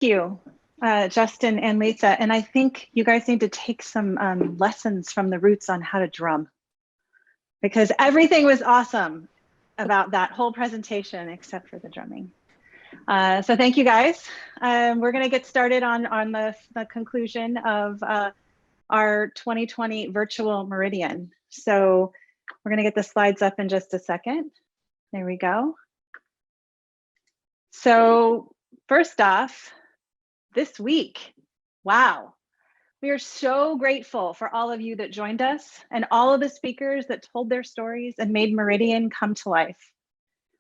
you, Justin and Lisa. And I think you guys need to take some lessons from the roots on how to drum, because everything was awesome about that whole presentation except for the drumming. So thank you guys. We're going to get started on the conclusion of our 2020 virtual Meridian. So we're going to get the slides up in just a second. There we go. So first off, this week, wow. We are so grateful for all of you that joined us and all of the speakers that told their stories and made Meridian come to life.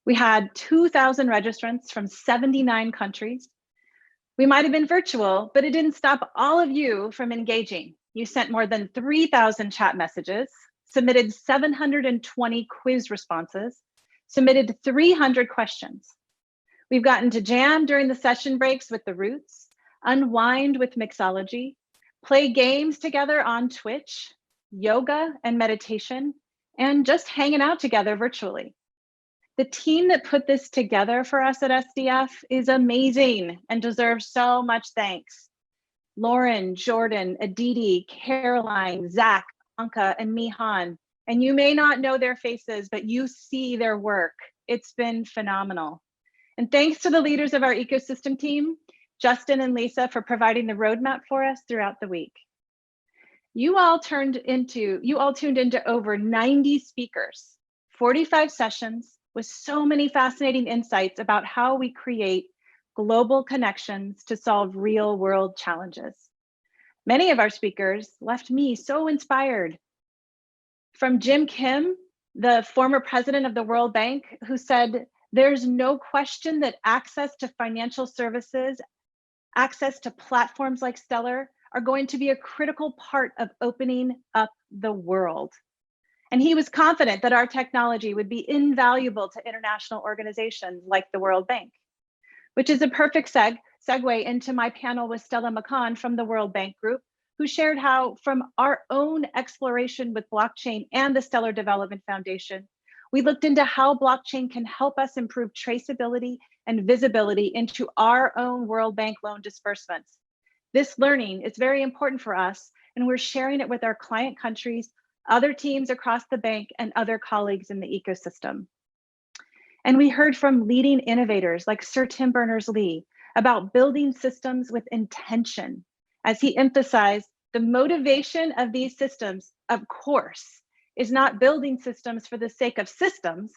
We had 2,000 registrants from 79 countries. We might have been virtual, but it didn't stop all of you from engaging. You sent more than 3,000 chat messages, submitted 720 quiz responses, submitted 300 questions. We've gotten to jam during the session breaks with the Roots, unwind with mixology, play games together on Twitch, yoga and meditation, and just hanging out together virtually. The team that put this together for us at SDF is amazing and deserves so much thanks. Lauren, Jordan, Aditi, Caroline, Zach, Anka, and Mihan. And you may not know their faces, but you see their work. It's been phenomenal. And thanks to the leaders of our ecosystem team, Justin and Lisa, for providing the roadmap for us throughout the week. You all tuned into over 90 speakers, 45 sessions, with so many fascinating insights about how we create global connections to solve real world challenges. Many of our speakers left me so inspired. From Jim Kim, the former president of the World Bank, who said, "There's no question that access to financial services, access to platforms like Stellar are going to be a critical part of opening up the world." And he was confident that our technology would be invaluable to international organizations like the World Bank, which is a perfect segue into my panel with Stella McCann from the World Bank Group, who shared how from our own exploration with blockchain and the Stellar Development Foundation, we looked into how blockchain can help us improve traceability and visibility into our own World Bank loan disbursements. This learning is very important for us, and we're sharing it with our client countries, other teams across the bank, and other colleagues in the ecosystem. And we heard from leading innovators like Sir Tim Berners-Lee about building systems with intention, as he emphasized the motivation of these systems, of course, is not building systems for the sake of systems.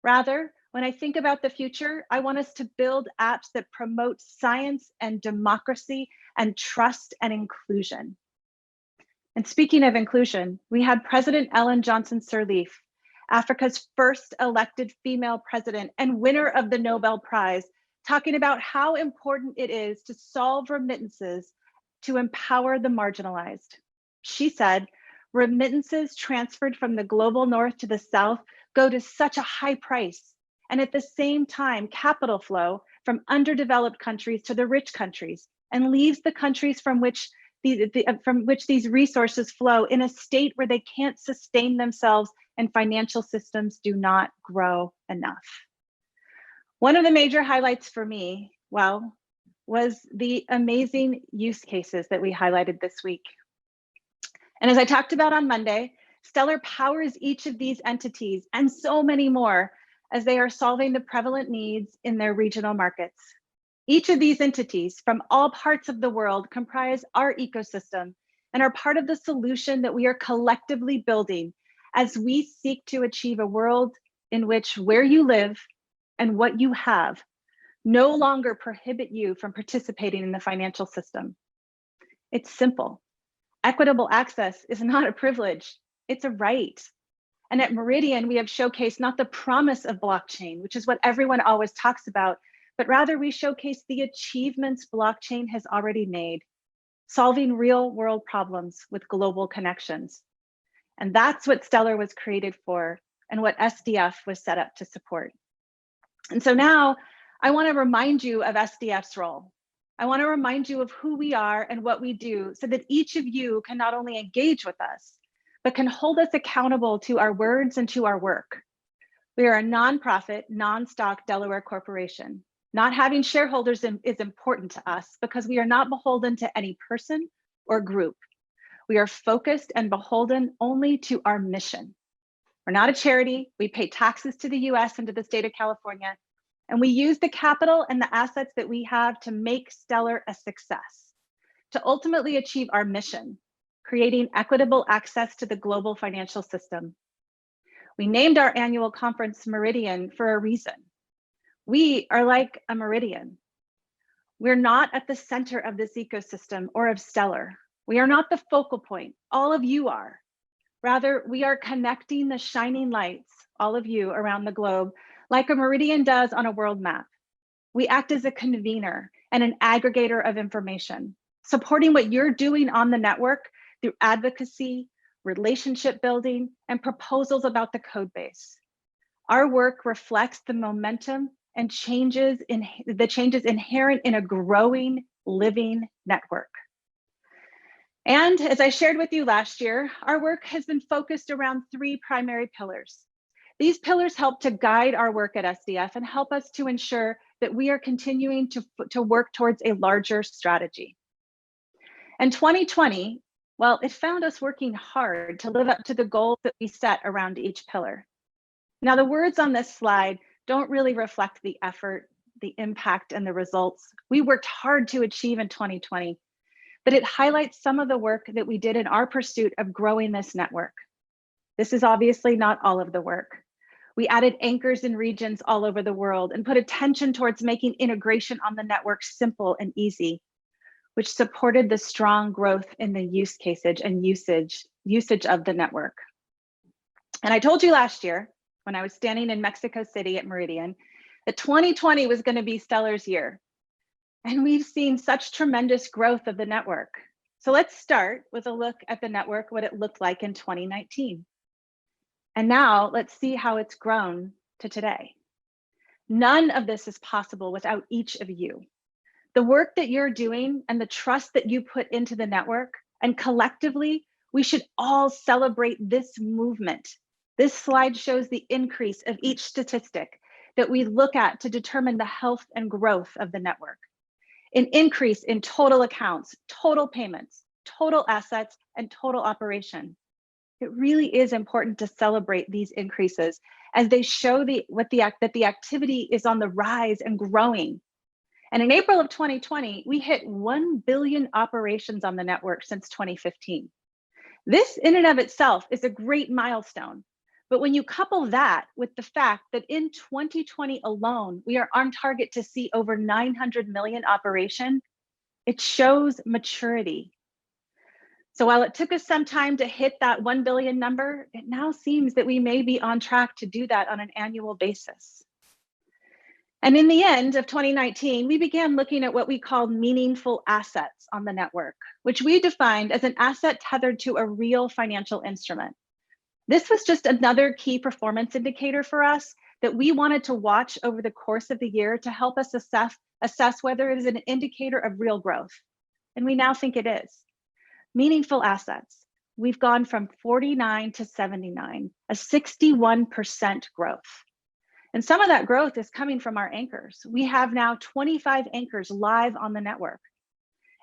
Rather, when I think about the future, I want us to build apps that promote science and democracy and trust and inclusion. And speaking of inclusion, we had President Ellen Johnson Sirleaf, Africa's first elected female president and winner of the Nobel Prize, talking about how important it is to solve remittances to empower the marginalized. She said, "Remittances transferred from the global north to the south go to such a high price. And at the same time, capital flow from underdeveloped countries to the rich countries and leaves the countries from which these resources flow in a state where they can't sustain themselves and financial systems do not grow enough." One of the major highlights for me, well, was the amazing use cases that we highlighted this week. And as I talked about on Monday, Stellar powers each of these entities and so many more as they are solving the prevalent needs in their regional markets. Each of these entities from all parts of the world comprise our ecosystem and are part of the solution that we are collectively building as we seek to achieve a world in which where you live and what you have no longer prohibit you from participating in the financial system. It's simple. Equitable access is not a privilege, it's a right. And at Meridian, we have showcased not the promise of blockchain, which is what everyone always talks about, but rather we showcase the achievements blockchain has already made, solving real world problems with global connections. And that's what Stellar was created for and what SDF was set up to support. And so now I want to remind you of SDF's role. I want to remind you of who we are and what we do so that each of you can not only engage with us, but can hold us accountable to our words and to our work. We are a nonprofit, non-stock Delaware corporation. Not having shareholders is important to us because we are not beholden to any person or group. We are focused and beholden only to our mission. We're not a charity. We pay taxes to the US and to the state of California, and we use the capital and the assets that we have to make Stellar a success, to ultimately achieve our mission, creating equitable access to the global financial system. We named our annual conference Meridian for a reason. We are like a meridian. We're not at the center of this ecosystem or of Stellar. We are not the focal point. All of you are. Rather, we are connecting the shining lights, all of you around the globe, like a meridian does on a world map. We act as a convener and an aggregator of information, supporting what you're doing on the network through advocacy, relationship building, and proposals about the code base. Our work reflects the momentum and the changes inherent in a growing, living network. And as I shared with you last year, our work has been focused around 3 primary pillars. These pillars help to guide our work at SDF and help us to ensure that we are continuing to work towards a larger strategy. And 2020, well, it found us working hard to live up to the goals that we set around each pillar. Now, the words on this slide don't really reflect the effort, the impact, and the results we worked hard to achieve in 2020, but it highlights some of the work that we did in our pursuit of growing this network. This is obviously not all of the work. We added anchors in regions all over the world and put attention towards making integration on the network simple and easy, which supported the strong growth in the use cases and usage of the network. And I told you last year, when I was standing in Mexico City at Meridian, that 2020 was going to be Stellar's year. And we've seen such tremendous growth of the network. So let's start with a look at the network, what it looked like in 2019. And now let's see how it's grown to today. None of this is possible without each of you. The work that you're doing and the trust that you put into the network, and collectively, we should all celebrate this movement. This slide shows the increase of each statistic that we look at to determine the health and growth of the network. An increase in total accounts, total payments, total assets, and total operation. It really is important to celebrate these increases as they show that the activity is on the rise and growing. And in April of 2020, we hit 1 billion operations on the network since 2015. This in and of itself is a great milestone. But when you couple that with the fact that in 2020 alone, we are on target to see over 900 million operation, it shows maturity. So while it took us some time to hit that 1 billion number, it now seems that we may be on track to do that on an annual basis. And in the end of 2019, we began looking at what we called meaningful assets on the network, which we defined as an asset tethered to a real financial instrument. This was just another key performance indicator for us that we wanted to watch over the course of the year to help us assess whether it is an indicator of real growth. And we now think it is. Meaningful assets. We've gone from 49 to 79, a 61% growth. And some of that growth is coming from our anchors. We have now 25 anchors live on the network.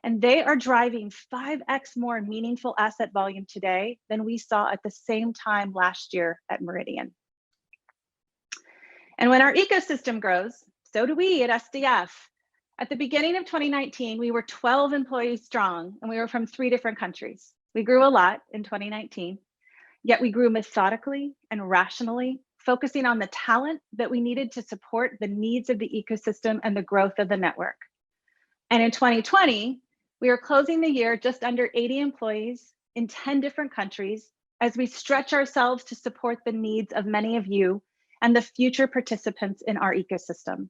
And they are driving 5x more meaningful asset volume today than we saw at the same time last year at Meridian. And when our ecosystem grows, so do we at SDF. At the beginning of 2019, we were 12 employees strong, and we were from 3 different countries. We grew a lot in 2019, yet we grew methodically and rationally, focusing on the talent that we needed to support the needs of the ecosystem and the growth of the network. And in 2020, we are closing the year just under 80 employees in 10 different countries as we stretch ourselves to support the needs of many of you and the future participants in our ecosystem.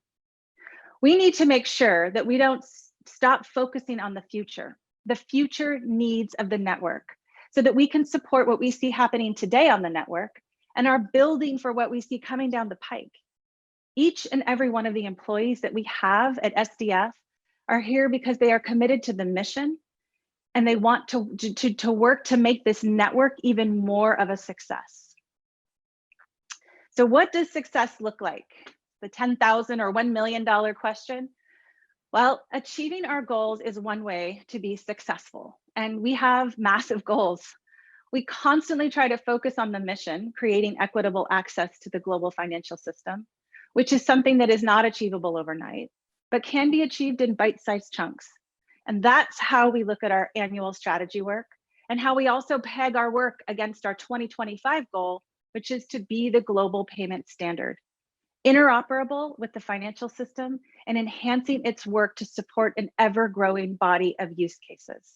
We need to make sure that we don't stop focusing on the future needs of the network, so that we can support what we see happening today on the network and are building for what we see coming down the pike. Each and every one of the employees that we have at SDF are here because they are committed to the mission and they want to work to make this network even more of a success. So what does success look like? the $10,000 or $1 million question? Well, achieving our goals is one way to be successful, and we have massive goals. We constantly try to focus on the mission, creating equitable access to the global financial system, which is something that is not achievable overnight, but can be achieved in bite-sized chunks. And that's how we look at our annual strategy work, and how we also peg our work against our 2025 goal, which is to be the global payment standard, interoperable with the financial system and enhancing its work to support an ever-growing body of use cases.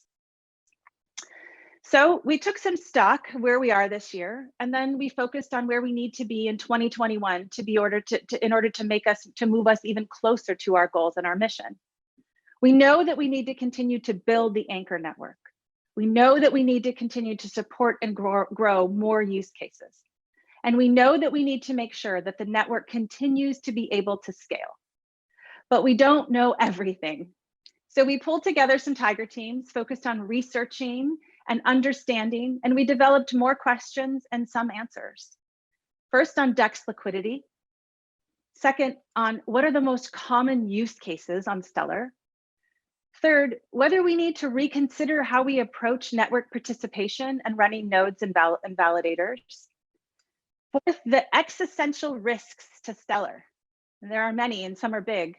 So we took some stock where we are this year, and then we focused on where we need to be in 2021 in order to move us even closer to our goals and our mission. We know that we need to continue to build the anchor network. We know that we need to continue to support and grow more use cases. And we know that we need to make sure that the network continues to be able to scale. But we don't know everything. So we pulled together some Tiger teams focused on researching and understanding, and we developed more questions and some answers. First, on DEX liquidity. Second, on what are the most common use cases on Stellar. Third, whether we need to reconsider how we approach network participation and running nodes and validators. Fourth, the existential risks to Stellar. And there are many, and some are big.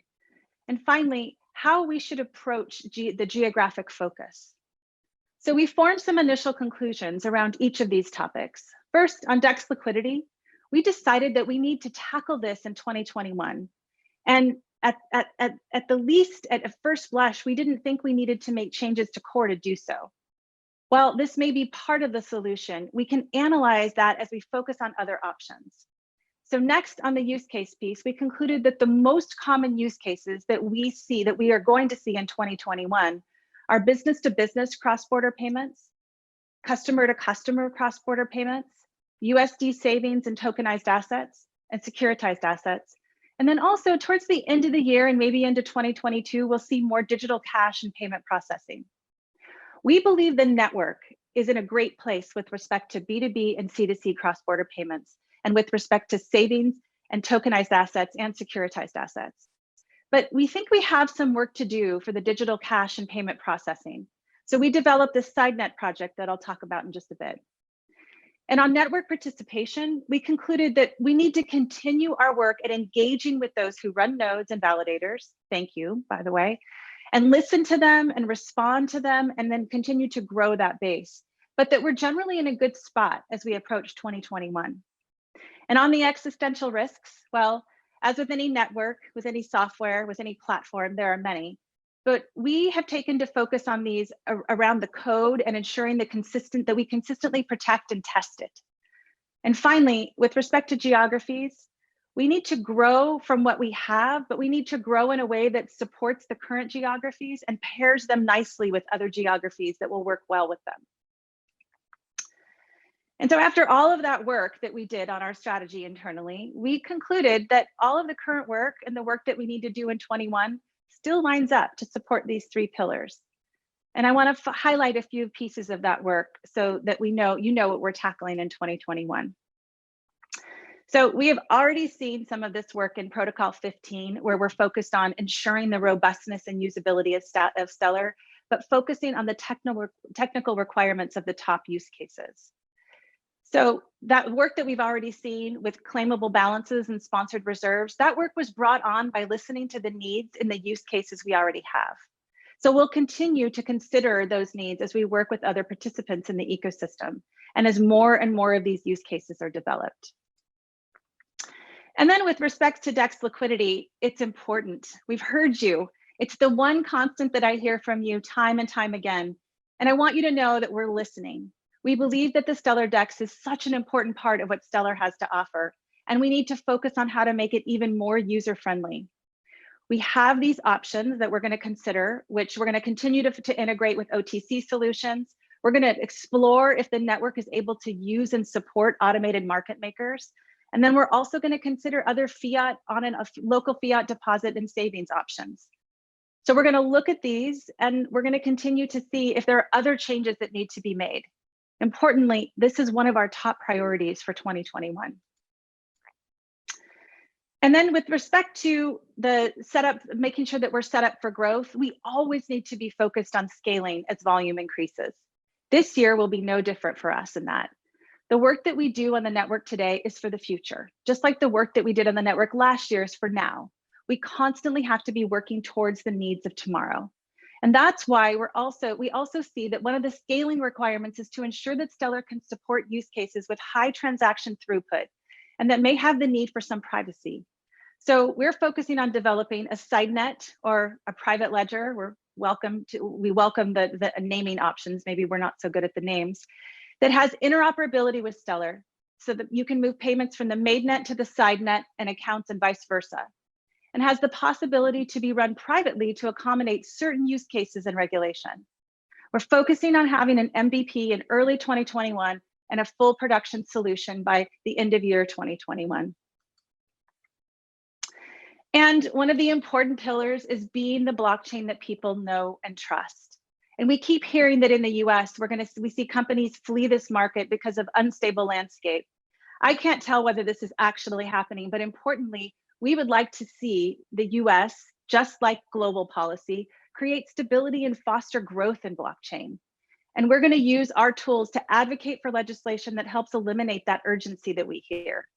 And finally, how we should approach the geographic focus. So we formed some initial conclusions around each of these topics. First, on DEX liquidity, we decided that we need to tackle this in 2021. And at the least, at a first blush, we didn't think we needed to make changes to core to do so. While this may be part of the solution, we can analyze that as we focus on other options. So next, on the use case piece, we concluded that the most common use cases that we are going to see in 2021 are business-to-business cross-border payments, customer-to-customer cross-border payments, USD savings and tokenized assets, and securitized assets. And then also towards the end of the year and maybe into 2022, we'll see more digital cash and payment processing. We believe the network is in a great place with respect to B2B and C2C cross-border payments, and with respect to savings and tokenized assets and securitized assets. But we think we have some work to do for the digital cash and payment processing. So we developed this SideNet project that I'll talk about in just a bit. And on network participation, we concluded that we need to continue our work at engaging with those who run nodes and validators, thank you, by the way, and listen to them and respond to them, and then continue to grow that base. But that we're generally in a good spot as we approach 2021. And on the existential risks, well, as with any network, with any software, with any platform, there are many. But we have taken to focus on these around the code and ensuring that we consistently protect and test it. And finally, with respect to geographies, we need to grow from what we have, but we need to grow in a way that supports the current geographies and pairs them nicely with other geographies that will work well with them. And so after all of that work that we did on our strategy internally, we concluded that all of the current work and the work that we need to do in 21 still lines up to support these three pillars. And I want to highlight a few pieces of that work so that you know what we're tackling in 2021. So we have already seen some of this work in Protocol 15, where we're focused on ensuring the robustness and usability of Stellar, but focusing on the technical requirements of the top use cases. So that work that we've already seen with claimable balances and sponsored reserves, that work was brought on by listening to the needs in the use cases we already have. So we'll continue to consider those needs as we work with other participants in the ecosystem and as more and more of these use cases are developed. And then with respect to DEX liquidity, it's important. We've heard you. It's the one constant that I hear from you time and time again. And I want you to know that we're listening. We believe that the Stellar DEX is such an important part of what Stellar has to offer, and we need to focus on how to make it even more user-friendly. We have these options that we're going to consider, which we're going to continue to integrate with OTC solutions. We're going to explore if the network is able to use and support automated market makers. And then we're also going to consider other fiat local fiat deposit and savings options. So we're going to look at these, and we're going to continue to see if there are other changes that need to be made. Importantly, this is one of our top priorities for 2021. And then with respect to the setup, making sure that we're set up for growth, we always need to be focused on scaling as volume increases. This year will be no different for us in that. The work that we do on the network today is for the future, just like the work that we did on the network last year is for now. We constantly have to be working towards the needs of tomorrow. And that's why we also see that one of the scaling requirements is to ensure that Stellar can support use cases with high transaction throughput and that may have the need for some privacy. So we're focusing on developing a side net or a private ledger. We welcome the naming options. Maybe we're not so good at the names, that has interoperability with Stellar so that you can move payments from the mainnet to the side net and accounts and vice versa, and has the possibility to be run privately to accommodate certain use cases and regulation. We're focusing on having an MVP in early 2021 and a full production solution by the end of year 2021. And one of the important pillars is being the blockchain that people know and trust. And we keep hearing that in the US, we see companies flee this market because of unstable landscape. I can't tell whether this is actually happening, but importantly, we would like to see the US, just like global policy, create stability and foster growth in blockchain. And we're going to use our tools to advocate for legislation that helps eliminate that urgency that we hear.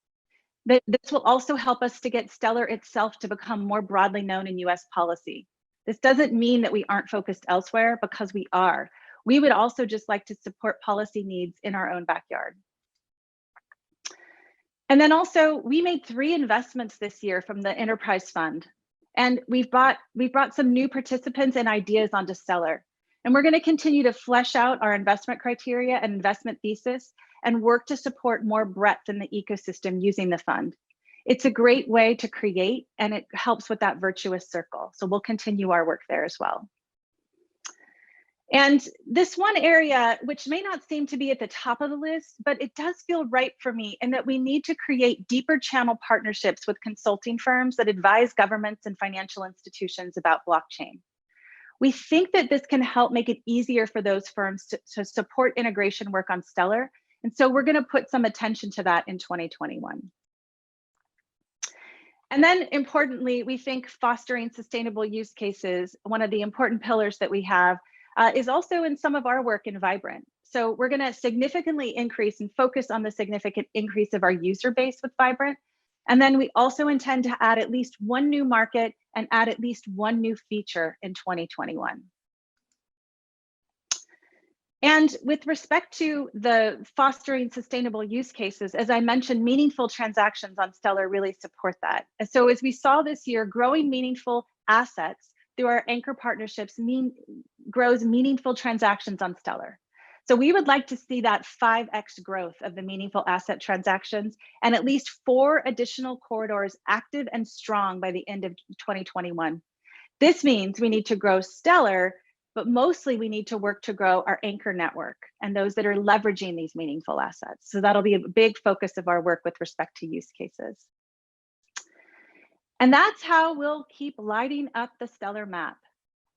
This will also help us to get Stellar itself to become more broadly known in US policy. This doesn't mean that we aren't focused elsewhere, because we are. We would also just like to support policy needs in our own backyard. And then also, we made 3 investments this year from the Enterprise Fund. And we've brought some new participants and ideas onto Stellar. And we're going to continue to flesh out our investment criteria and investment thesis and work to support more breadth in the ecosystem using the fund. It's a great way to create, and it helps with that virtuous circle. So we'll continue our work there as well. And this one area, which may not seem to be at the top of the list, but it does feel right for me, in that we need to create deeper channel partnerships with consulting firms that advise governments and financial institutions about blockchain. We think that this can help make it easier for those firms to support integration work on Stellar. And so we're going to put some attention to that in 2021. And then importantly, we think fostering sustainable use cases, one of the important pillars that we have, is also in some of our work in Vibrant. So we're going to significantly increase and focus on the significant increase of our user base with Vibrant. And then we also intend to add at least 1 new market and add at least 1 new feature in 2021. And with respect to the fostering sustainable use cases, as I mentioned, meaningful transactions on Stellar really support that. And so as we saw this year, growing meaningful assets through our anchor partnerships grows meaningful transactions on Stellar. So we would like to see that 5x growth of the meaningful asset transactions and at least 4 additional corridors active and strong by the end of 2021. This means we need to grow Stellar, but mostly we need to work to grow our anchor network and those that are leveraging these meaningful assets. So that'll be a big focus of our work with respect to use cases. And that's how we'll keep lighting up the Stellar map.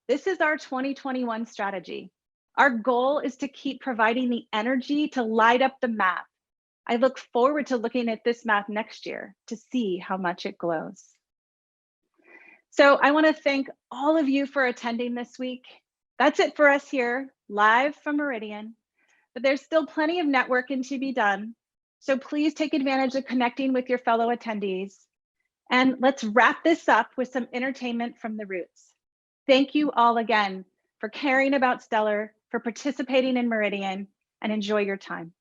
This is our 2021 strategy. Our goal is to keep providing the energy to light up the map. I look forward to looking at this map next year to see how much it glows. So I want to thank all of you for attending this week. That's it for us here, live from Meridian, but there's still plenty of networking to be done. So please take advantage of connecting with your fellow attendees. And let's wrap this up with some entertainment from the Roots. Thank you all again for caring about Stellar, for participating in Meridian, and enjoy your time.